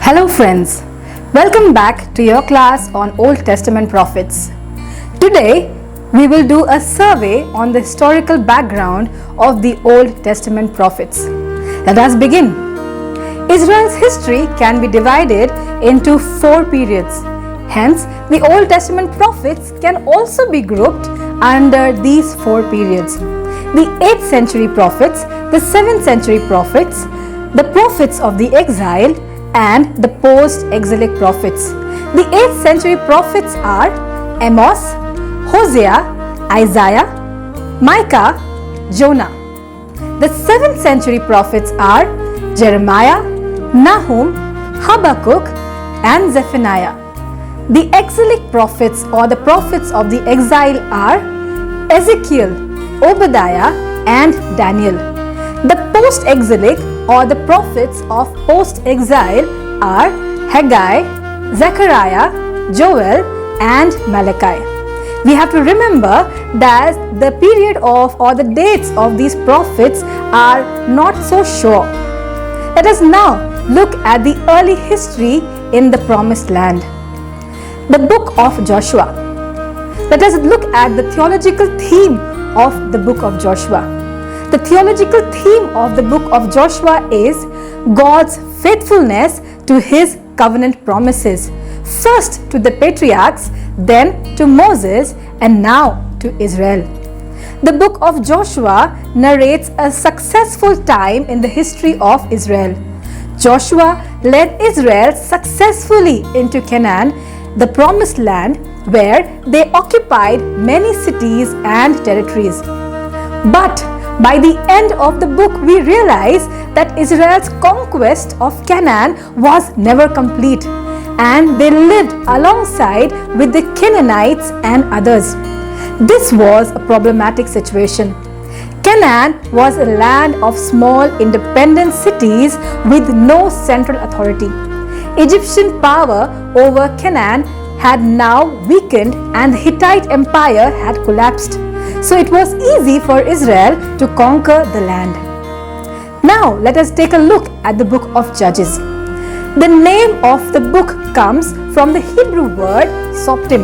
Hello friends, welcome back to your class on Old Testament prophets. Today we will do a survey on the historical background of the Old Testament prophets. Let us begin. Israel's history can be divided into 4 periods. Hence, the Old Testament prophets can also be grouped under these 4 periods. The 8th century prophets, the 7th century prophets, the prophets of the exile, and the post-exilic prophets. The 8th century prophets are Amos, Hosea, Isaiah, Micah, Jonah. The 7th century prophets are Jeremiah, Nahum, Habakkuk, and Zephaniah. The exilic prophets or the prophets of the exile are Ezekiel, Obadiah, and Daniel. The post-exilic or the prophets of post-exile are Haggai, Zechariah, Joel, and Malachi. We have to remember that the period of or the dates of these prophets are not so sure. Let us now look at the early history in the Promised Land. The book of Joshua. Let us look at the theological theme of the book of Joshua. The theological theme of the book of Joshua is God's faithfulness to His covenant promises, first to the patriarchs, then to Moses, and now to Israel. The book of Joshua narrates a successful time in the history of Israel. Joshua led Israel successfully into Canaan, the promised land, where they occupied many cities and territories. But by the end of the book, we realize that Israel's conquest of Canaan was never complete, and they lived alongside with the Canaanites and others. This was a problematic situation. Canaan was a land of small independent cities with no central authority. Egyptian power over Canaan had now weakened and the Hittite Empire had collapsed. So it was easy for Israel to conquer the land. Now let us take a look at the book of Judges. The name of the book comes from the Hebrew word Soptim,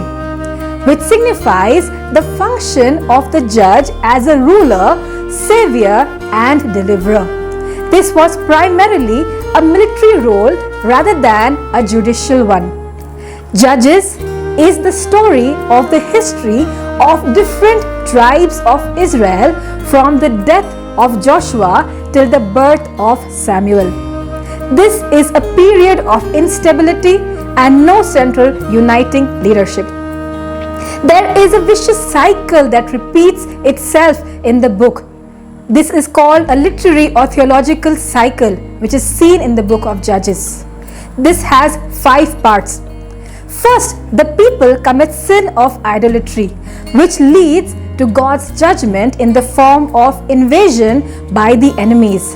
which signifies the function of the judge as a ruler, savior, and deliverer. This was primarily a military role rather than a judicial one. Judges is the story of the history of different tribes of Israel from the death of Joshua till the birth of Samuel. This is a period of instability and no central uniting leadership. There is a vicious cycle that repeats itself in the book. This is called a literary or theological cycle, which is seen in the book of Judges. This has 5 parts. First, the people commit sin of idolatry, which leads to God's judgment in the form of invasion by the enemies,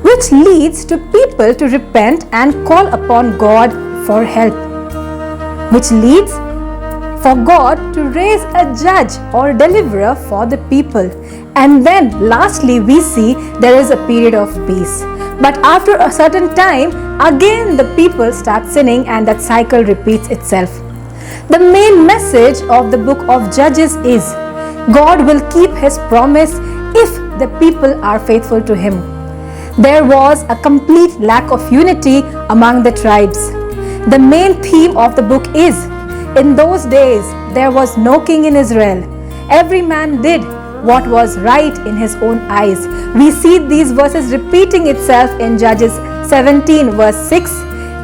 which leads to people to repent and call upon God for help, which leads for God to raise a judge or deliverer for the people. And then lastly, we see there is a period of peace. But after a certain time, again the people start sinning and that cycle repeats itself. The main message of the book of Judges is God will keep His promise if the people are faithful to Him. There was a complete lack of unity among the tribes. The main theme of the book is, in those days there was no king in Israel. Every man did what was right in his own eyes. We see these verses repeating itself in Judges 17 verse 6,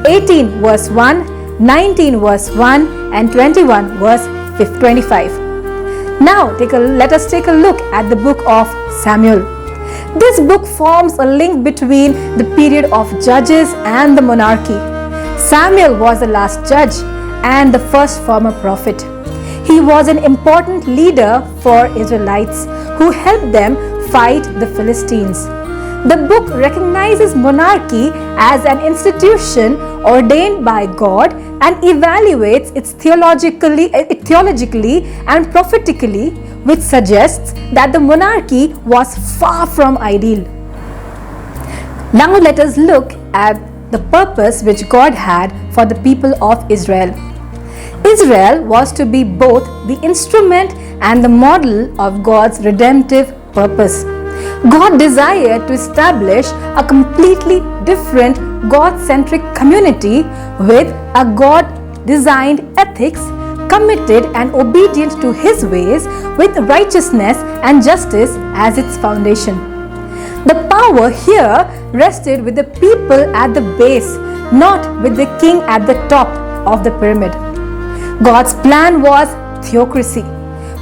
18 verse 1, 19 verse 1, and 21 verse 25. Now let us take a look at the book of Samuel. This book forms a link between the period of Judges and the monarchy. Samuel was the last judge and the first former prophet. He was an important leader for Israelites who helped them fight the Philistines. The book recognizes monarchy as an institution ordained by God and evaluates it theologically and prophetically, which suggests that the monarchy was far from ideal. Now let us look at the purpose which God had for the people of Israel. Israel was to be both the instrument and the model of God's redemptive purpose. God desired to establish a completely different God-centric community with a God-designed ethics, committed and obedient to His ways, with righteousness and justice as its foundation. The power here rested with the people at the base, not with the king at the top of the pyramid. God's plan was theocracy,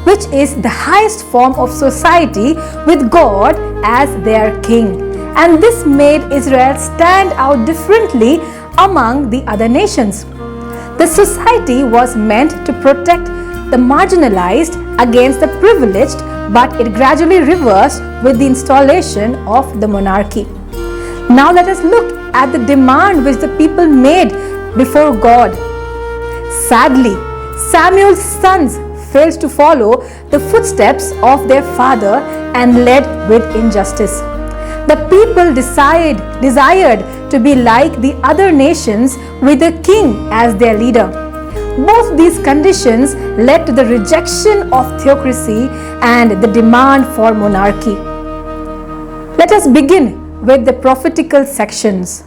which is the highest form of society with God as their king. And this made Israel stand out differently among the other nations. The society was meant to protect the marginalized against the privileged, but it gradually reversed with the installation of the monarchy. Now let us look at the demand which the people made before God. Sadly, Samuel's sons failed to follow the footsteps of their father and led with injustice. The people desired to be like the other nations with a king as their leader. Both these conditions led to the rejection of theocracy and the demand for monarchy. Let us begin with the prophetical sections.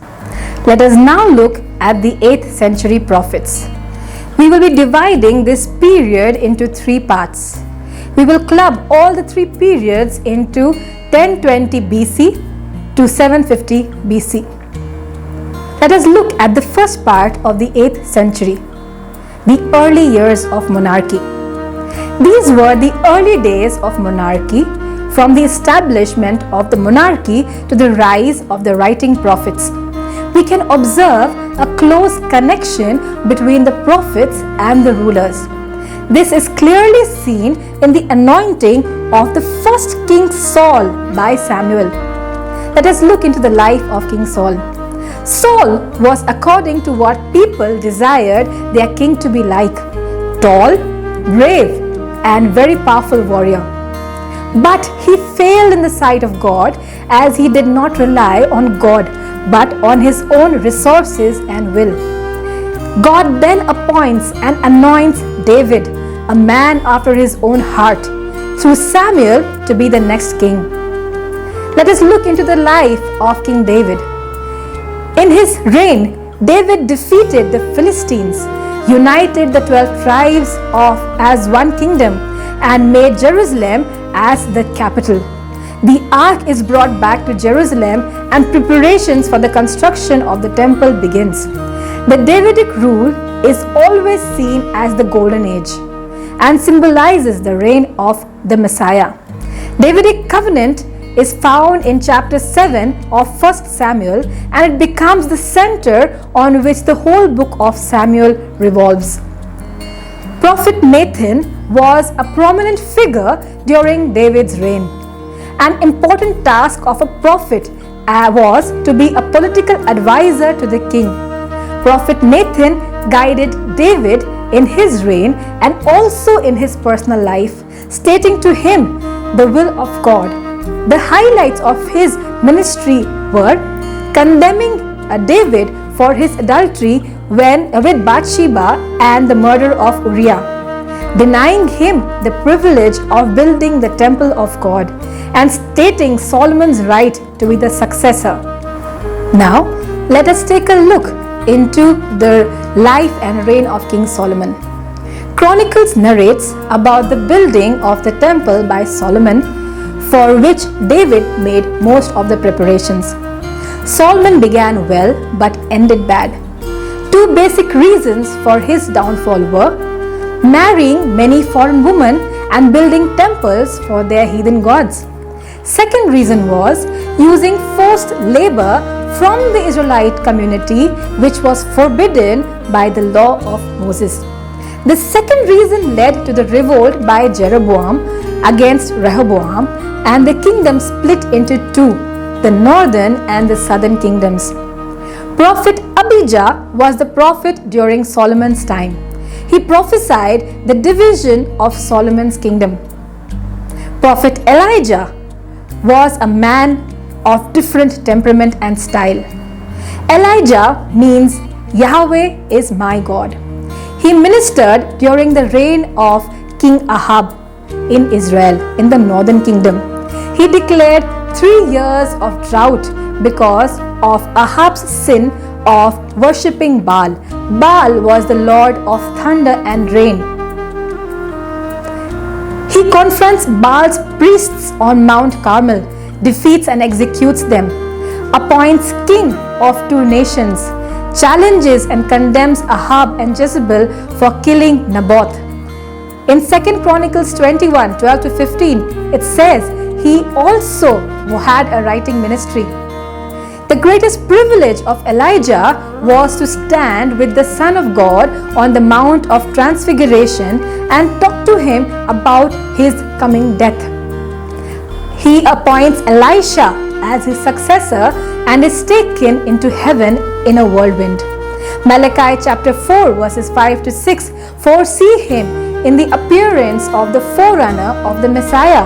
Let us now look at the 8th century prophets. We will be dividing this period into 3 parts. We will club all the 3 periods into 1020 BC to 750 BC. Let us look at the first part of the 8th century, the early years of monarchy. These were the early days of monarchy, from the establishment of the monarchy to the rise of the writing prophets. We can observe a close connection between the prophets and the rulers. This is clearly seen in the anointing of the first King Saul by Samuel. Let us look into the life of King Saul. Saul was according to what people desired their king to be like: tall, brave, and very powerful warrior. But he failed in the sight of God, as he did not rely on God but on his own resources and will. God then appoints and anoints David, a man after his own heart, through Samuel to be the next king. Let us look into the life of King David. In his reign, David defeated the Philistines, united the 12 tribes as one kingdom, and made Jerusalem as the capital. The ark is brought back to Jerusalem, and preparations for the construction of the temple begins. The Davidic rule is always seen as the golden age and symbolizes the reign of the Messiah. Davidic covenant is found in chapter 7 of 1 Samuel, and it becomes the center on which the whole book of Samuel revolves. Prophet Nathan was a prominent figure during David's reign. An important task of a prophet was to be a political advisor to the king. Prophet Nathan guided David in his reign and also in his personal life, stating to him the will of God. The highlights of his ministry were condemning David for his adultery with Bathsheba and the murder of Uriah, denying him the privilege of building the temple of God, and stating Solomon's right to be the successor. Now, let us take a look into the life and reign of King Solomon. Chronicles narrates about the building of the temple by Solomon, for which David made most of the preparations. Solomon began well but ended bad. 2 basic reasons for his downfall were marrying many foreign women and building temples for their heathen gods. Second reason was using forced labor from the Israelite community, which was forbidden by the law of Moses. The second reason led to the revolt by Jeroboam against Rehoboam, and the kingdom split into 2, the northern and the southern kingdoms. Prophet Abijah was the prophet during Solomon's time. He prophesied the division of Solomon's kingdom. Prophet Elijah was a man of different temperament and style. Elijah means Yahweh is my God. He ministered during the reign of King Ahab in Israel, in the northern kingdom. He declared 3 years of drought because of Ahab's sin of worshipping Baal. Baal was the lord of thunder and rain. He confronts Baal's priests on Mount Carmel, defeats and executes them, appoints king of 2 nations, challenges and condemns Ahab and Jezebel for killing Naboth. In 2 Chronicles 21, 12 to 15, it says he also had a writing ministry. The greatest privilege of Elijah was to stand with the Son of God on the Mount of Transfiguration and talk to him about his coming death. He appoints Elisha as his successor and is taken into heaven in a whirlwind. Malachi chapter 4 verses 5 to 6 foresee him in the appearance of the forerunner of the Messiah,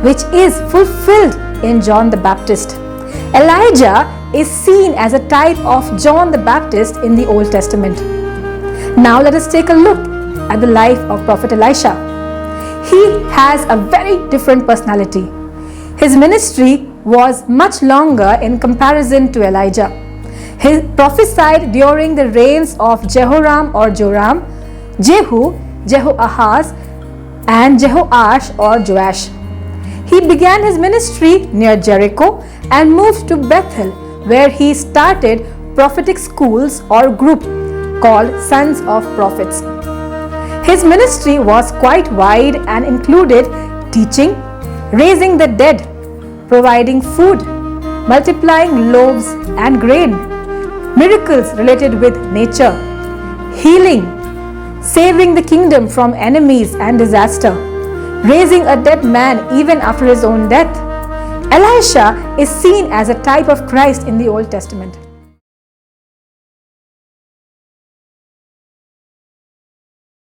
which is fulfilled in John the Baptist. Elijah is seen as a type of John the Baptist in the Old Testament. Now let us take a look at the life of Prophet Elisha. He has a very different personality. His ministry was much longer in comparison to Elijah. He prophesied during the reigns of Jehoram or Joram, Jehu, Jehoahaz, and Jehoash or Joash. He began his ministry near Jericho and moved to Bethel, where he started prophetic schools or group called Sons of Prophets. His ministry was quite wide and included teaching, raising the dead, providing food, multiplying loaves and grain, miracles related with nature, healing, saving the kingdom from enemies and disaster, raising a dead man even after his own death. Elisha is seen as a type of Christ in the Old Testament.